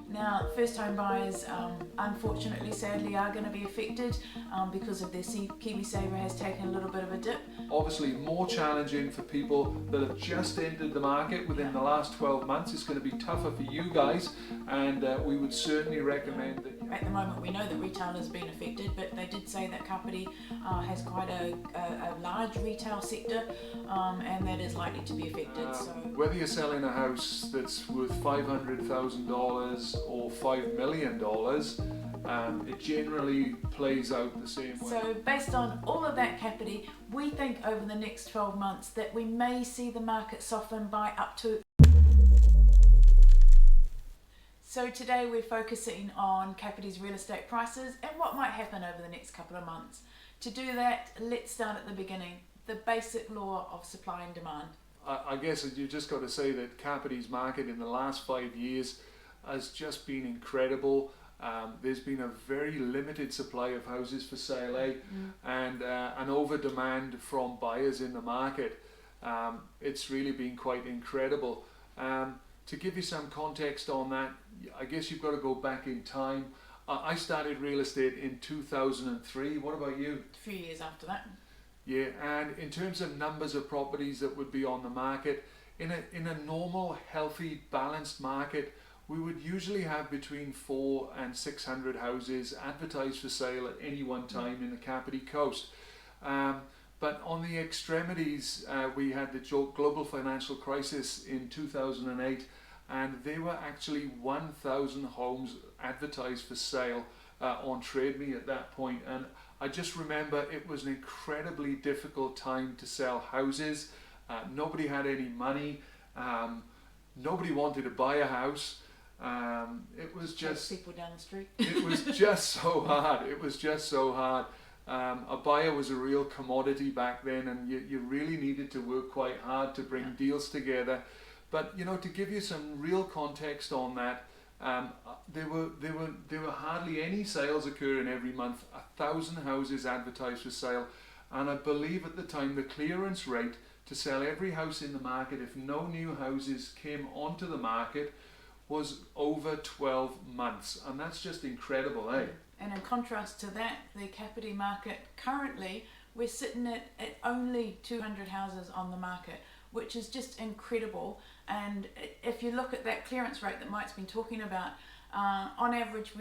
Now, first-time buyers, unfortunately, sadly, are going to be affected because of their KiwiSaver has taken a little bit of a dip. Obviously, more challenging for people that have just entered the market within the last 12 months. It's going to be tougher for you guys, and we would certainly recommend that. At the moment, we know that retail has been affected, but they did say that Kapiti has quite a large retail sector, and that is likely to be affected. So whether you're selling a house that's worth $500,000 or $5 million, it generally plays out the same way. So based on all of that, Kapiti, we think over the next 12 months that we may see the market soften by up to. So today we're focusing on Kapiti's real estate prices and what might happen over the next couple of months. To do that, let's start at the beginning, the basic law of supply and demand. I guess you just got to say that Kapiti's market in the last 5 years has just been incredible. There's been a very limited supply of houses for sale, and an over demand from buyers in the market. It's really been quite incredible. To give you some context on that, I guess you've got to go back in time. I started real estate in 2003. What about you? A few years after that. Yeah, and in terms of numbers of properties that would be on the market, in a normal, healthy, balanced market, we would usually have between 400 and 600 houses advertised for sale at any one time in the Kapiti Coast. But on the extremities, we had the global financial crisis in 2008, and there were actually 1,000 homes advertised for sale on Trade Me at that point. And I just remember it was an incredibly difficult time to sell houses. Nobody had any money. Nobody wanted to buy a house. It was just people down the street. It was just so hard. It was just so hard. A buyer was a real commodity back then, and you really needed to work quite hard to bring deals together. But you know, to give you some real context on that, there were hardly any sales occurring every month. 1,000 houses advertised for sale, and I believe at the time the clearance rate to sell every house in the market, if no new houses came onto the market, was over 12 months, and that's just incredible, eh? And in contrast to that, the Kapiti market currently, we're sitting at only 200 houses on the market, which is just incredible. And if you look at that clearance rate that Mike's been talking about, on average,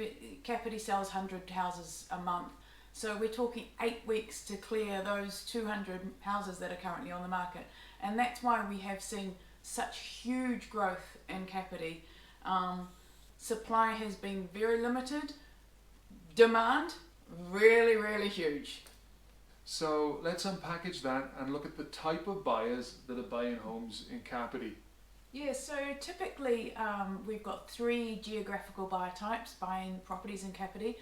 Kapiti sells 100 houses a month. So we're talking 8 weeks to clear those 200 houses that are currently on the market. And that's why we have seen such huge growth in Kapiti. Supply has been very limited. Demand, really, really huge. So let's unpackage that and look at the type of buyers that are buying homes in Kapiti. Yeah, so typically we've got 3 geographical buyer types buying properties in Kapiti.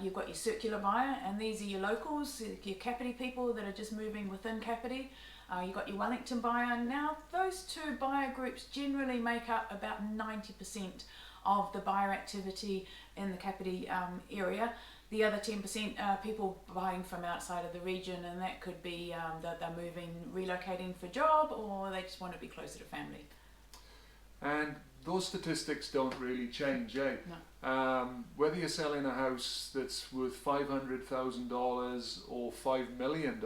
You've got your circular buyer, and these are your locals, your Kapiti people that are just moving within Kapiti. You've got your Wellington buyer. Now, those 2 buyer groups generally make up about 90% of the buyer activity in the Kapiti area. The other 10% are people buying from outside of the region, and that could be that they're moving, relocating for job, or they just want to be closer to family. And those statistics don't really change, eh? No. Whether you're selling a house that's worth $500,000 or $5 million,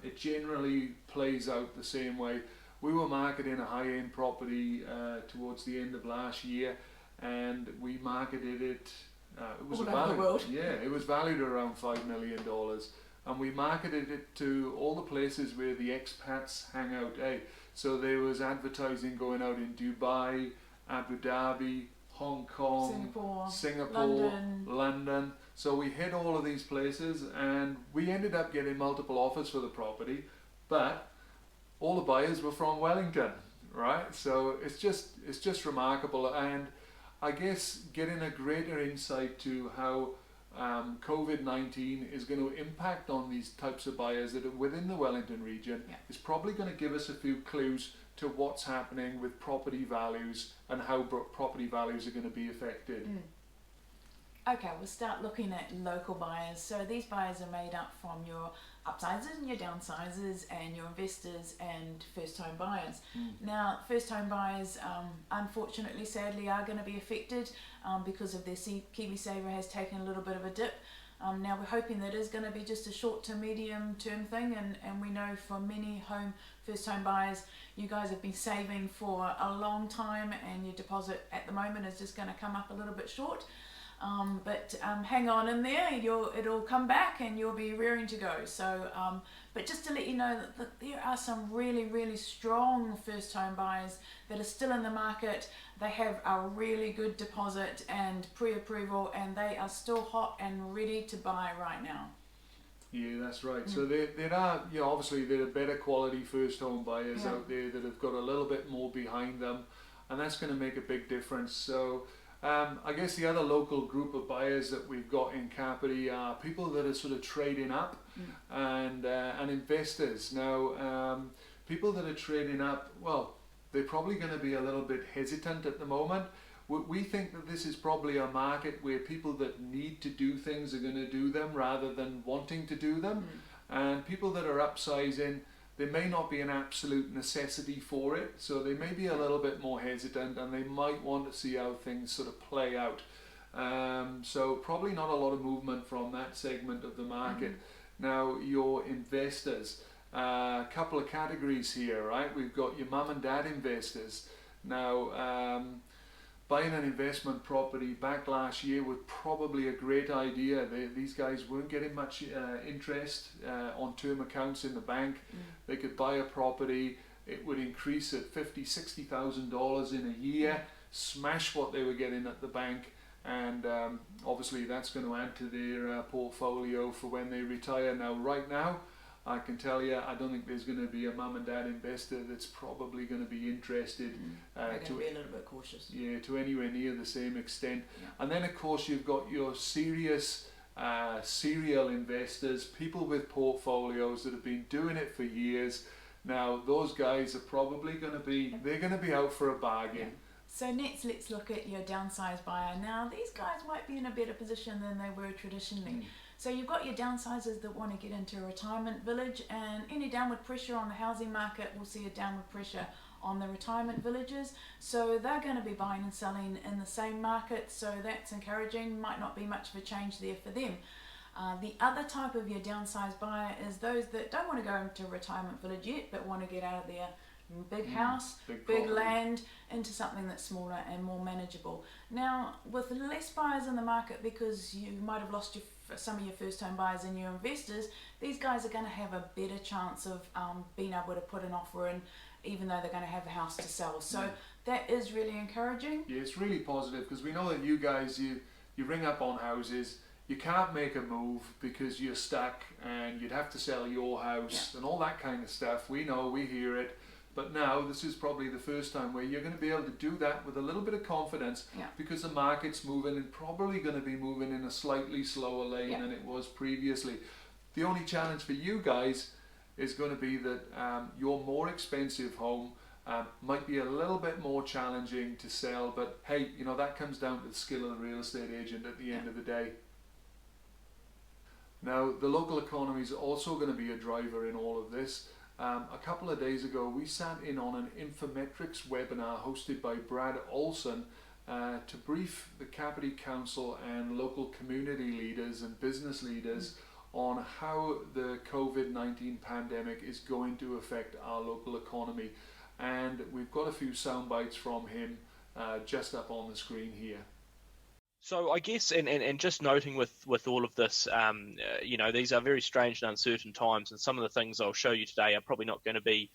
it generally plays out the same way. We were marketing a high-end property towards the end of last year, and we marketed it. It was all over the world. Yeah, it was valued around $5 million, and we marketed it to all the places where the expats hang out. So there was advertising going out in Dubai, Abu Dhabi, Hong Kong, Singapore, London. So we hit all of these places, and we ended up getting multiple offers for the property, but all the buyers were from Wellington, right? So it's just remarkable, and I guess getting a greater insight to how COVID-19 is going to impact on these types of buyers that are within the Wellington region is probably going to give us a few clues to what's happening with property values and how property values are going to be affected. Okay, we'll start looking at local buyers. So these buyers are made up from your upsizers and your downsizers and your investors and first home buyers. Now, first home buyers, unfortunately, sadly, are going to be affected because of their KiwiSaver has taken a little bit of a dip. Now we're hoping that is going to be just a short to medium term thing, and we know for many first home buyers, you guys have been saving for a long time and your deposit at the moment is just going to come up a little bit short. But hang on in there, it'll come back and you'll be rearing to go. So, but just to let you know that there are some really, really strong first home buyers that are still in the market. They have a really good deposit and pre-approval, and they are still hot and ready to buy right now. Yeah, that's right. So there are, obviously there are better quality first home buyers out there that have got a little bit more behind them, and that's going to make a big difference. So I guess the other local group of buyers that we've got in Kapiti are people that are sort of trading up and investors. Now, people that are trading up, well, they're probably going to be a little bit hesitant at the moment. We think that this is probably a market where people that need to do things are going to do them rather than wanting to do them. And people that are upsizing, there may not be an absolute necessity for it, so they may be a little bit more hesitant and they might want to see how things sort of play out. So probably not a lot of movement from that segment of the market. Now, your investors, a couple of categories here, right? We've got your mum and dad investors. Now, buying an investment property back last year was probably a great idea. These guys weren't getting much interest on term accounts in the bank. They could buy a property, it would increase at $50,000, $60,000 in a year, smash what they were getting at the bank, and obviously that's going to add to their portfolio for when they retire. Now, right now, I can tell you, I don't think there's going to be a mum and dad investor that's probably going to be interested. They're going to be a little bit cautious. Yeah, to anywhere near the same extent. And then, of course, you've got your serious serial investors, people with portfolios that have been doing it for years. Now, those guys are probably going to be, they're going to be out for a bargain. So next, let's look at your Downsize Buyer. Now, these guys might be in a better position than they were traditionally. So you've got your downsizers that want to get into a retirement village, and any downward pressure on the housing market will see a downward pressure on the retirement villages. So they're going to be buying and selling in the same market, so that's encouraging. Might not be much of a change there for them. The other type of your downsized buyer is those that don't want to go into a retirement village yet, but want to get out of their big house, big land, into something that's smaller and more manageable. Now, with less buyers in the market, because you might have lost some of your first home buyers and your investors, these guys are going to have a better chance of being able to put an offer in, even though they're going to have a house to sell. So that is really encouraging. Yeah, it's really positive, because we know that you guys, you ring up on houses, you can't make a move because you're stuck and you'd have to sell your house and all that kind of stuff. We know, we hear it. But now this is probably the first time where you're going to be able to do that with a little bit of confidence, because the market's moving and probably going to be moving in a slightly slower lane than it was previously. The only challenge for you guys is going to be that your more expensive home might be a little bit more challenging to sell, but hey, that comes down to the skill of the real estate agent at the end of the day. Now, the local economy is also going to be a driver in all of this. A couple of days ago, we sat in on an Infometrics webinar hosted by Brad Olson to brief the Kapiti Council and local community leaders and business leaders on how the COVID-19 pandemic is going to affect our local economy. And we've got a few sound bites from him just up on the screen here. So I guess, and just noting with all of this, these are very strange and uncertain times, and some of the things I'll show you today are probably not going to be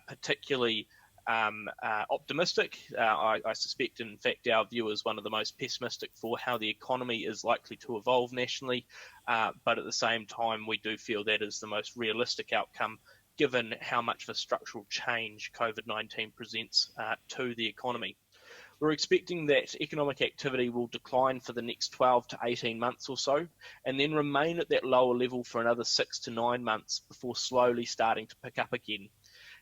particularly optimistic. I suspect, in fact, our view is one of the most pessimistic for how the economy is likely to evolve nationally, but at the same time, we do feel that is the most realistic outcome given how much of a structural change COVID-19 presents to the economy. We're expecting that economic activity will decline for the next 12 to 18 months or so, and then remain at that lower level for another 6 to 9 months before slowly starting to pick up again.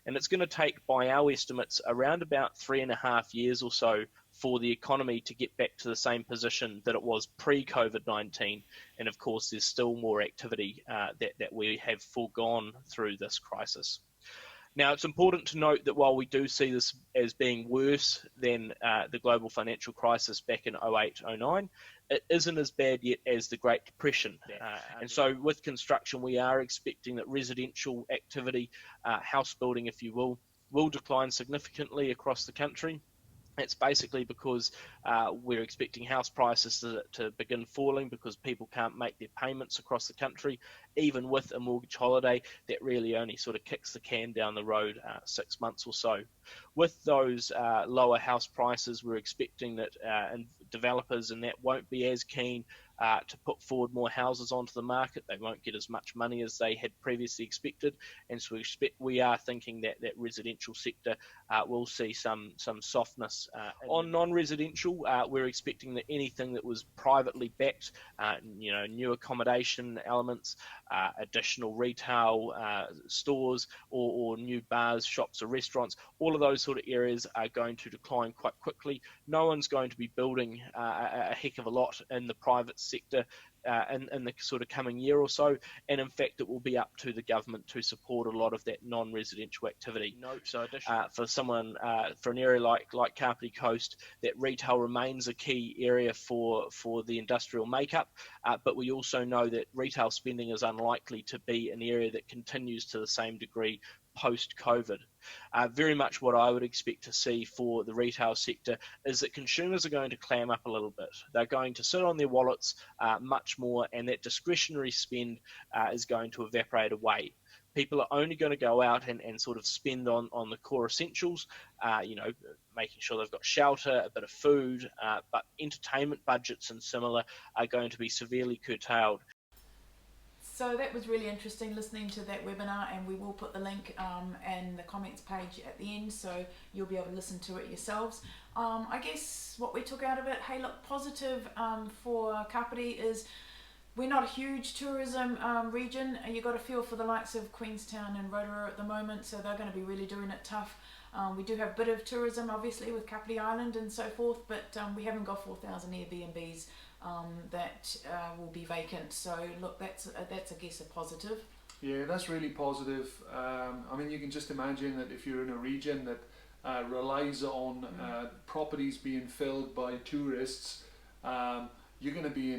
And it's going to take, by our estimates, around about 3.5 years or so for the economy to get back to the same position that it was pre-COVID-19. And of course, there's still more activity that we have foregone through this crisis. Now, it's important to note that while we do see this as being worse than the global financial crisis back in 08-09, it isn't as bad yet as the Great Depression. And so with construction, we are expecting that residential activity, house building, if you will decline significantly across the country. It's basically because we're expecting house prices to begin falling because people can't make their payments across the country. Even with a mortgage holiday, that really only sort of kicks the can down the road 6 months or so. With those lower house prices, we're expecting that developers and that won't be as keen to put forward more houses onto the market. They won't get as much money as they had previously expected, and so we are thinking that that residential sector will see some softness. On non-residential, we're expecting that anything that was privately backed, new accommodation elements, additional retail stores, or new bars, shops, or restaurants, all of those sort of areas are going to decline quite quickly. No one's going to be building a heck of a lot in the private sector in the sort of coming year or so, and in fact it will be up to the government to support a lot of that non-residential activity. So for an area like Kapiti Coast, that retail remains a key area for the industrial makeup, but we also know that retail spending is unlikely to be an area that continues to the same degree post-COVID. Very much what I would expect to see for the retail sector is that consumers are going to clam up a little bit. They're going to sit on their wallets much more, and that discretionary spend is going to evaporate away. People are only going to go out and sort of spend on the core essentials, making sure they've got shelter, a bit of food, but entertainment budgets and similar are going to be severely curtailed. So that was really interesting listening to that webinar, and we will put the link in the comments page at the end, so you'll be able to listen to it yourselves. I guess what we took out of it, hey look, positive for Kapiti is we're not a huge tourism region. You got a feel for the likes of Queenstown and Rotorua at the moment, so they're going to be really doing it tough. We do have a bit of tourism obviously with Kapiti Island and so forth, but we haven't got 4,000 Airbnbs that will be vacant. So look, that's I guess a positive. Yeah, that's really positive. I mean, you can just imagine that if you're in a region that relies on properties being filled by tourists, you're going to be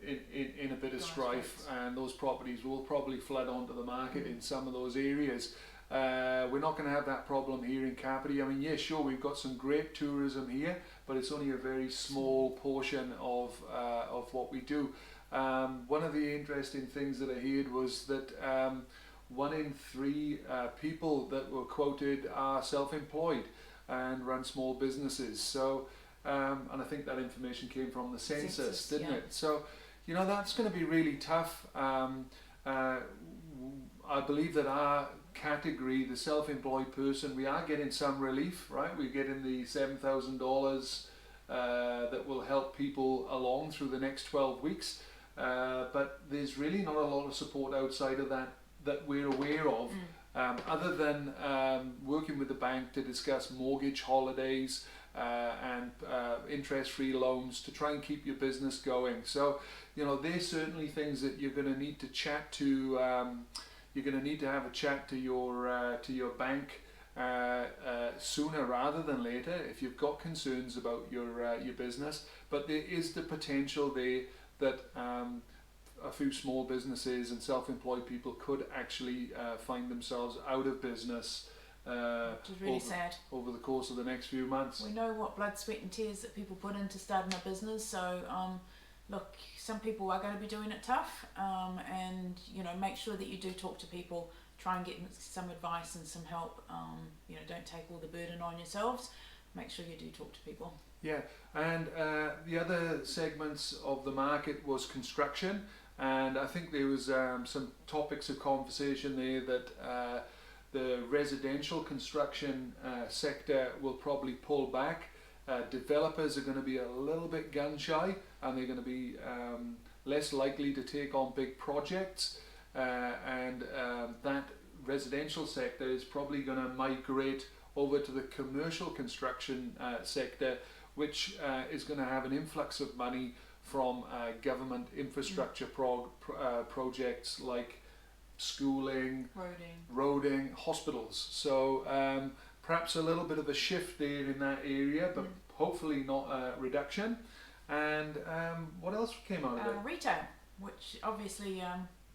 in a bit of strife, and those properties will probably flood onto the market in some of those areas. We're not going to have that problem here in Kapiti. I mean, yeah, sure, we've got some great tourism here, but it's only a very small portion of what we do. One of the interesting things that I heard was that 1 in 3 people that were quoted are self-employed and run small businesses. So, and I think that information came from the census, didn't it? So, that's going to be really tough. I believe that our category, the self-employed person, we are getting some relief, right? We're getting the $7,000 that will help people along through the next 12 weeks. But there's really not a lot of support outside of that we're aware of, other than working with the bank to discuss mortgage holidays and interest-free loans to try and keep your business going. So, there's certainly things that you're going to need to chat to. You're going to need to have a chat to your bank sooner rather than later if you've got concerns about your business. But there is the potential there that a few small businesses and self-employed people could actually find themselves out of business. Which is really sad. Over the course of the next few months. We know what blood, sweat and tears that people put into starting a business, so look, some people are going to be doing it tough, and make sure that you do talk to people, try and get some advice and some help. Don't take all the burden on yourselves. Make sure you do talk to people. Yeah, and the other segments of the market was construction, and I think there was some topics of conversation there that the residential construction sector will probably pull back. Developers are going to be a little bit gun shy, and they're going to be less likely to take on big projects, and that residential sector is probably going to migrate over to the commercial construction sector, which is going to have an influx of money from government infrastructure projects like schooling, roading, hospitals. So perhaps a little bit of a shift there in that area, but hopefully not a reduction. And what else came out of it? Retail, which obviously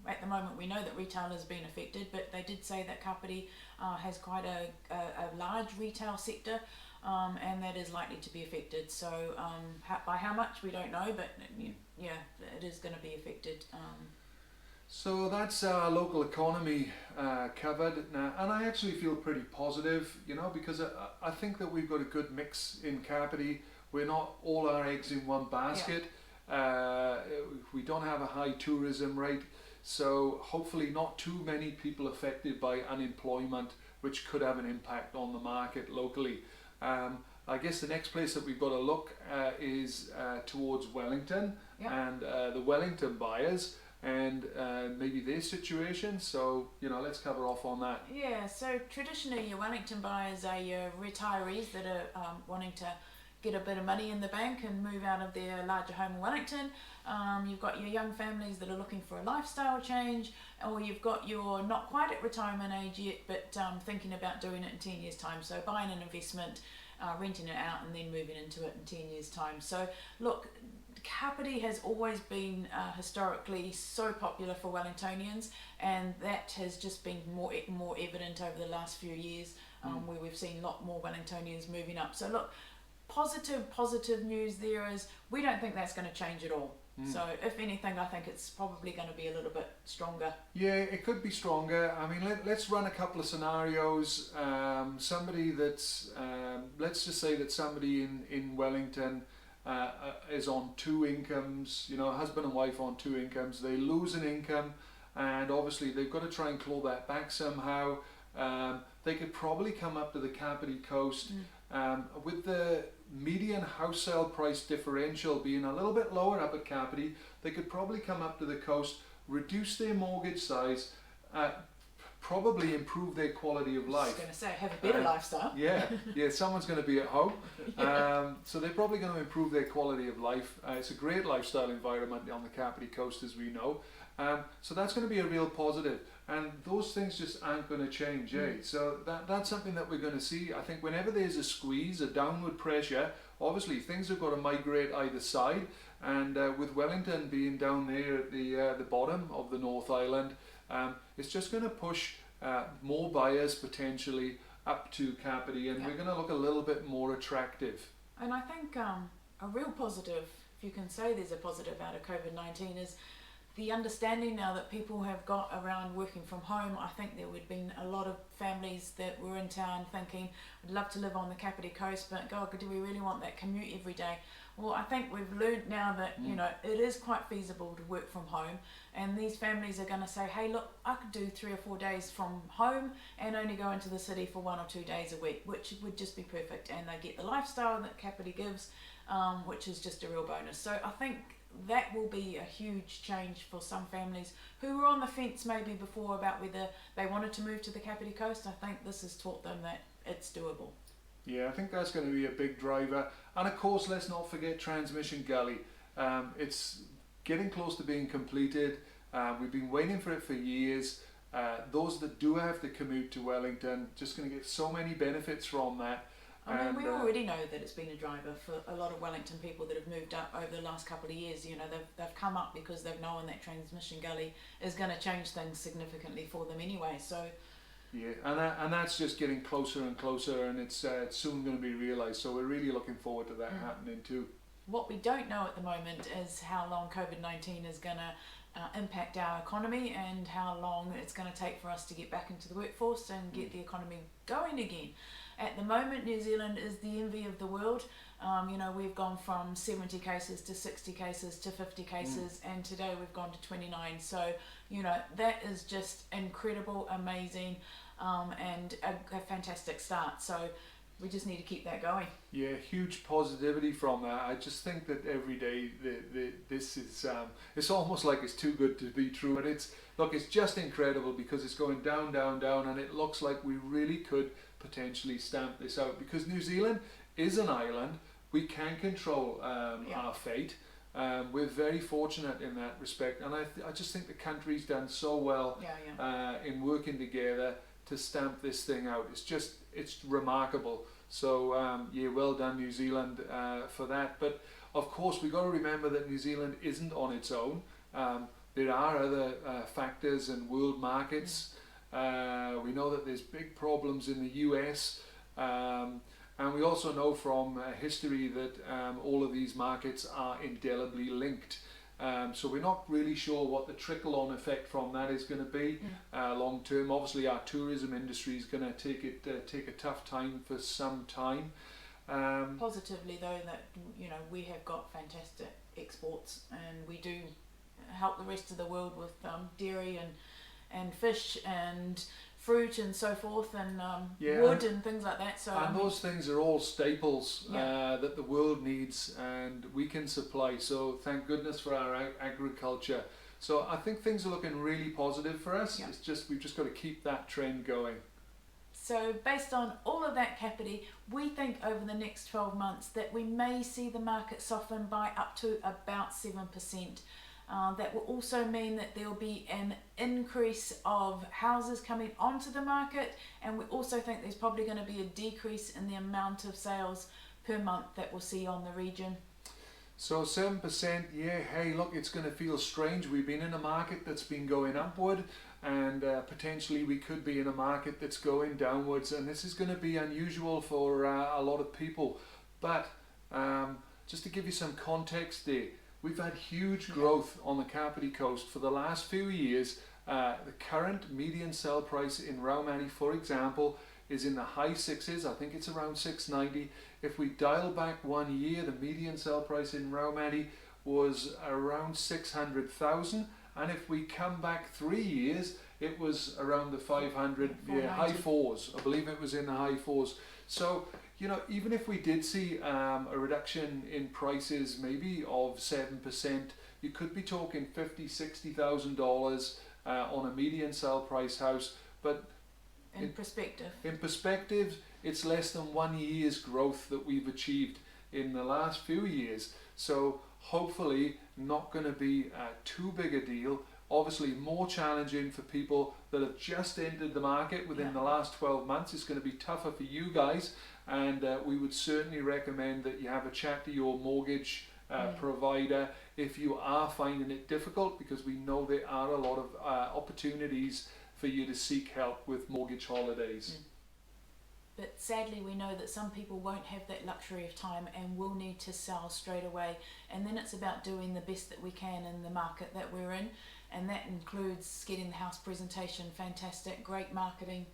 at the moment we know that retail has been affected, but they did say that Kapiti has quite a large retail sector, and that is likely to be affected. So by how much we don't know, but yeah, it is going to be affected. So that's our local economy covered now, and I actually feel pretty positive, because I think that we've got a good mix in Kapiti. We're not all our eggs in one basket. Yeah. We don't have a high tourism rate, so hopefully not too many people affected by unemployment, which could have an impact on the market locally. I guess the next place that we've got to look is towards Wellington. Yeah. And the Wellington buyers and maybe their situation. So, let's cover off on that. Yeah, so traditionally your Wellington buyers are your retirees that are wanting to get a bit of money in the bank and move out of their larger home in Wellington. You've got your young families that are looking for a lifestyle change, or you've got your not quite at retirement age yet, but thinking about doing it in 10 years' time. So buying an investment, renting it out, and then moving into it in 10 years' time. So look, Kapiti has always been historically so popular for Wellingtonians, and that has just been more evident over the last few years, where we've seen a lot more Wellingtonians moving up. So look, positive news there is we don't think that's going to change at all. So if anything, I think it's probably going to be a little bit stronger. Yeah, it could be stronger. I mean, let's run a couple of scenarios. Somebody that's, let's just say that somebody in Wellington is on two incomes, husband and wife on two incomes. They lose an income, and obviously they've got to try and claw that back somehow. They could probably come up to the Kapiti Coast with the median house sale price differential being a little bit lower up at Kapiti. They could probably come up to the coast, reduce their mortgage size, probably improve their quality of life. I was going to say, have a better lifestyle. Yeah, someone's going to be at home. So they're probably going to improve their quality of life. It's a great lifestyle environment on the Kapiti Coast, as we know. So that's going to be a real positive. And those things just aren't going to change, So that's something that we're going to see. I think whenever there's a squeeze, a downward pressure, obviously things have got to migrate either side. And with Wellington being down there at the bottom of the North Island, it's just going to push more buyers potentially up to Kapiti, and we're going to look a little bit more attractive. And I think a real positive, if you can say there's a positive out of COVID-19, is the understanding now that people have got around working from home. I think there would have been a lot of families that were in town thinking, I'd love to live on the Kapiti Coast, but God, do we really want that commute every day? Well, I think we've learned now that, it is quite feasible to work from home, and these families are going to say, hey, look, I could do 3 or 4 days from home and only go into the city for 1 or 2 days a week, which would just be perfect, and they get the lifestyle that Kapiti gives, which is just a real bonus. So I think that will be a huge change for some families who were on the fence maybe before about whether they wanted to move to the Kapiti Coast. I think this has taught them that it's doable. Yeah, I think that's going to be a big driver. And of course, let's not forget Transmission Gully. It's getting close to being completed. We've been waiting for it for years. Those that do have to commute to Wellington just going to get so many benefits from that. I mean, we already know that it's been a driver for a lot of Wellington people that have moved up over the last couple of years. They've come up because they've known that Transmission Gully is going to change things significantly for them anyway. So. Yeah, and that's just getting closer and closer, and it's soon going to be realised. So we're really looking forward to that happening too. What we don't know at the moment is how long COVID-19 is going to impact our economy, and how long it's going to take for us to get back into the workforce and get the economy going again. At the moment, New Zealand is the envy of the world. We've gone from 70 cases to 60 cases to 50 cases, and today we've gone to 29. So, that is just incredible, amazing, and a fantastic start. So, we just need to keep that going. Yeah, huge positivity from that. I just think that every day this is it's almost like it's too good to be true. But it's just incredible because it's going down, down, down, and it looks like we really could potentially stamp this out because New Zealand is an island. We can control our fate. We're very fortunate in that respect, and I just think the country's done so well in working together to stamp this thing out. It's remarkable. So well done New Zealand for that. But of course we've got to remember that New Zealand isn't on its own. There are other factors in world markets. We know that there's big problems in the US. And we also know from history that all of these markets are indelibly linked. So we're not really sure what the trickle-on effect from that is going to be long term. Obviously, our tourism industry is going to take a tough time for some time. Positively, though, that we have got fantastic exports, and we do help the rest of the world with dairy and fish and fruit and so forth, and wood and things like that. So those things are all staples that the world needs, and we can supply. So thank goodness for our agriculture. So I think things are looking really positive for us. It's just we've just got to keep that trend going. So based on all of that, Kapiti, we think over the next 12 months that we may see the market soften by up to about 7%. That will also mean that there will be an increase of houses coming onto the market, and we also think there's probably going to be a decrease in the amount of sales per month that we'll see on the region. So 7%, hey, look, it's going to feel strange. We've been in a market that's been going upward, and potentially we could be in a market that's going downwards, and this is going to be unusual for a lot of people. But just to give you some context there, we've had huge growth on the Kapiti Coast for the last few years. The current median sell price in Raumati, for example, is in the high sixes. I think it's around 690. If we dial back 1 year, the median sell price in Raumati was around 600,000. And if we come back 3 years, it was around the 500, high fours. I believe it was in the high fours. So, even if we did see a reduction in prices, maybe of 7%, you could be talking $50,000-$60,000 on a median sell price house. But in perspective, it's less than 1 year's growth that we've achieved in the last few years. So hopefully not going to be too big a deal. Obviously more challenging for people that have just entered the market within the last 12 months. It's going to be tougher for you guys, and we would certainly recommend that you have a chat to your mortgage provider if you are finding it difficult, because we know there are a lot of opportunities for you to seek help with mortgage holidays. But sadly we know that some people won't have that luxury of time and will need to sell straight away, and then it's about doing the best that we can in the market that we're in, and that includes getting the house presentation fantastic, great marketing.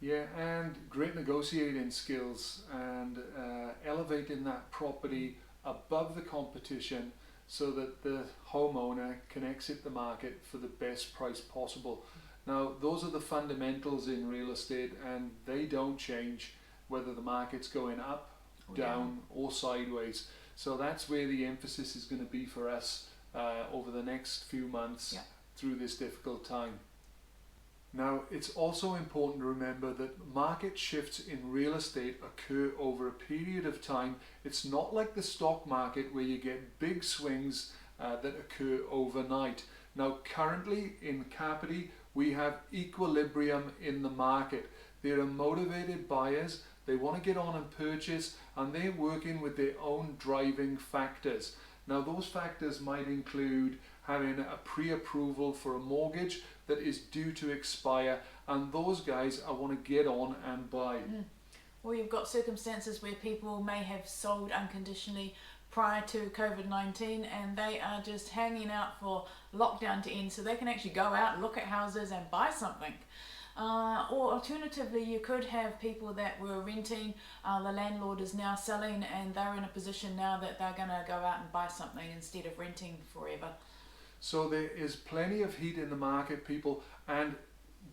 Yeah, and great negotiating skills, and elevating that property above the competition so that the homeowner can exit the market for the best price possible. Now, those are the fundamentals in real estate, and they don't change whether the market's going up, down, or sideways. So that's where the emphasis is going to be for us over the next few months through this difficult time. Now, it's also important to remember that market shifts in real estate occur over a period of time. It's not like the stock market where you get big swings that occur overnight. Now, currently in Kapiti, we have equilibrium in the market. There are motivated buyers, they want to get on and purchase, and they're working with their own driving factors. Now, those factors might include having a pre-approval for a mortgage that is due to expire, and those guys I want to get on and buy. Or you've got circumstances where people may have sold unconditionally prior to COVID-19 and they are just hanging out for lockdown to end so they can actually go out, look at houses and buy something. Or alternatively, you could have people that were renting, the landlord is now selling, and they're in a position now that they're going to go out and buy something instead of renting forever. So there is plenty of heat in the market, people, and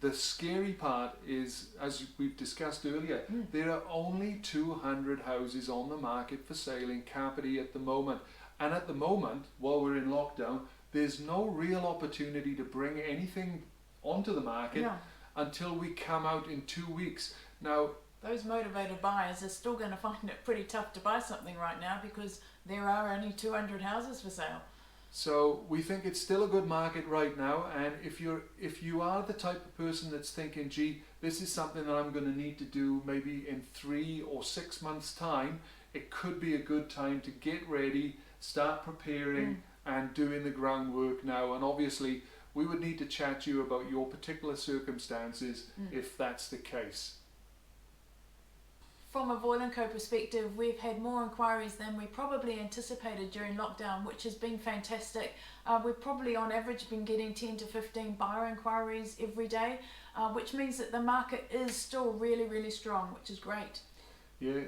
the scary part is, as we've discussed earlier, there are only 200 houses on the market for sale in Kapiti at the moment. And at the moment, while we're in lockdown, there's no real opportunity to bring anything onto the market until we come out in 2 weeks. Now, those motivated buyers are still going to find it pretty tough to buy something right now because there are only 200 houses for sale. So we think it's still a good market right now, and if you are the type of person that's thinking, gee, this is something that I'm going to need to do maybe in 3 or 6 months' time, it could be a good time to get ready, start preparing and doing the groundwork now. And obviously we would need to chat to you about your particular circumstances if that's the case. From a Voyle & Co perspective, we've had more inquiries than we probably anticipated during lockdown, which has been fantastic. We've probably on average been getting 10 to 15 buyer inquiries every day, which means that the market is still really, really strong, which is great. Yeah,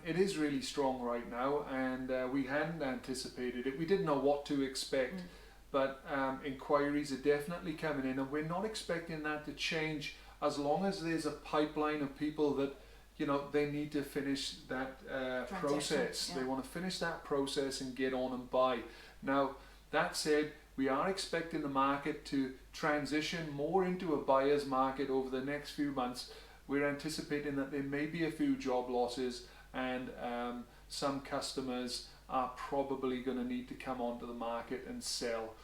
it is really strong right now, and we hadn't anticipated it. We didn't know what to expect, but inquiries are definitely coming in, and we're not expecting that to change as long as there's a pipeline of people that, you know, they need to finish that process. They want to finish that process and get on and buy. Now, that said, we are expecting the market to transition more into a buyer's market over the next few months. We're anticipating that there may be a few job losses, and some customers are probably going to need to come onto the market and sell.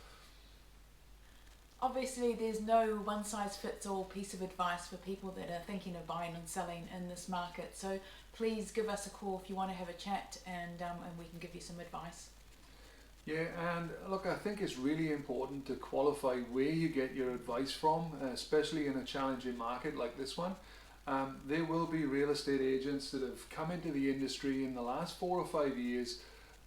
Obviously, there's no one-size-fits-all piece of advice for people that are thinking of buying and selling in this market. So please give us a call if you want to have a chat, and we can give you some advice. Yeah, and look, I think it's really important to qualify where you get your advice from, especially in a challenging market like this one. There will be real estate agents that have come into the industry in the last 4 or 5 years.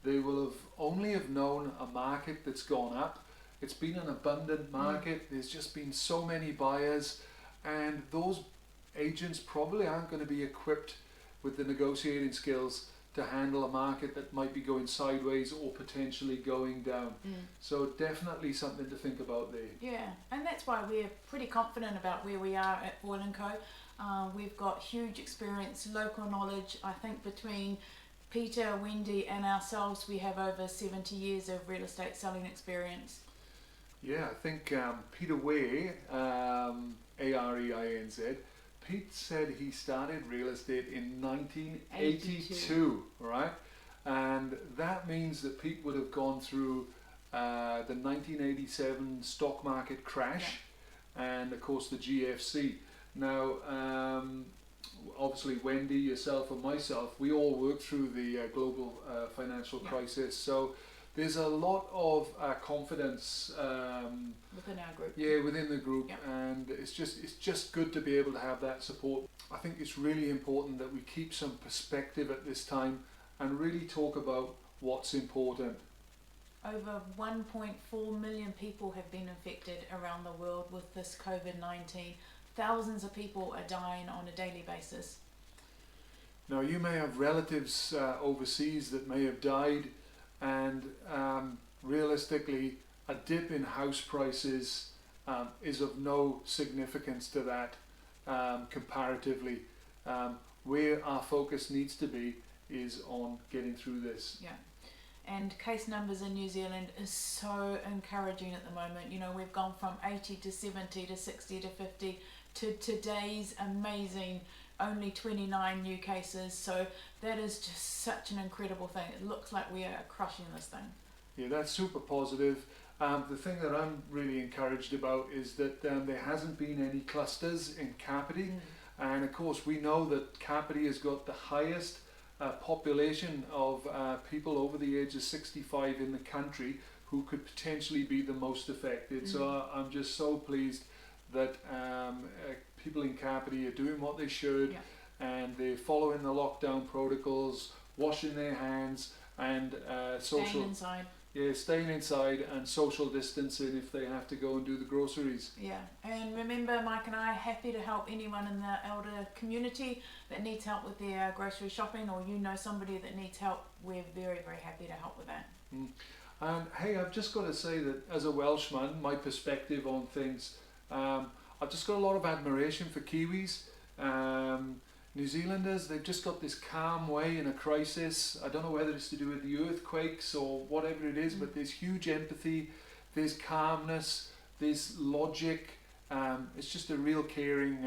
They will have only have known a market that's gone up. It's been an abundant market. There's just been so many buyers, and those agents probably aren't going to be equipped with the negotiating skills to handle a market that might be going sideways or potentially going down. So definitely something to think about there. Yeah, and that's why we're pretty confident about where we are at Voyle & Co. We've got huge experience, local knowledge. I think between Peter, Wendy and ourselves, we have over 70 years of real estate selling experience. Yeah, I think Peter Way, A-R-E-I-N-Z, Pete said he started real estate in 1982, right? And that means that Pete would have gone through the 1987 stock market crash, and of course the GFC. Now, obviously Wendy, yourself and myself, we all worked through the global financial crisis. So there's a lot of confidence within our group. Yeah, within the group, and it's just good to be able to have that support. I think it's really important that we keep some perspective at this time and really talk about what's important. Over 1.4 million people have been infected around the world with this COVID-19. Thousands of people are dying on a daily basis. Now, you may have relatives overseas that may have died, and realistically a dip in house prices is of no significance to that comparatively. Where our focus needs to be is on getting through this. Yeah, and case numbers in New Zealand is so encouraging at the moment. You know, we've gone from 80 to 70 to 60 to 50 to today's amazing only 29 new cases. So that is just such an incredible thing. It looks like we are crushing this thing. Yeah, that's super positive. The thing that I'm really encouraged about is that there hasn't been any clusters in Kapiti, and of course we know that Kapiti has got the highest population of people over the age of 65 in the country who could potentially be the most affected. So I'm just so pleased that people in Kapiti are doing what they should, and they're following the lockdown protocols, washing their hands, and staying inside and social distancing if they have to go and do the groceries. Yeah, and remember, Mike and I are happy to help anyone in the elder community that needs help with their grocery shopping, or you know somebody that needs help. We're very, very happy to help with that. And hey, I've just got to say that as a Welshman, my perspective on things, I've just got a lot of admiration for Kiwis. New Zealanders, they've just got this calm way in a crisis. I don't know whether it's to do with the earthquakes or whatever it is, but there's huge empathy, there's calmness, there's logic. It's just a real caring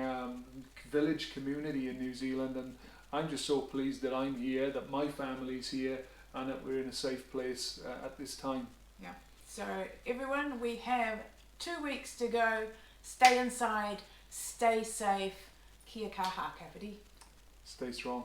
village community in New Zealand, and I'm just so pleased that I'm here, that my family's here, and that we're in a safe place at this time. Yeah. So everyone, we have 2 weeks to go. Stay inside, stay safe. Kia kaha, Kapiti. Stay strong.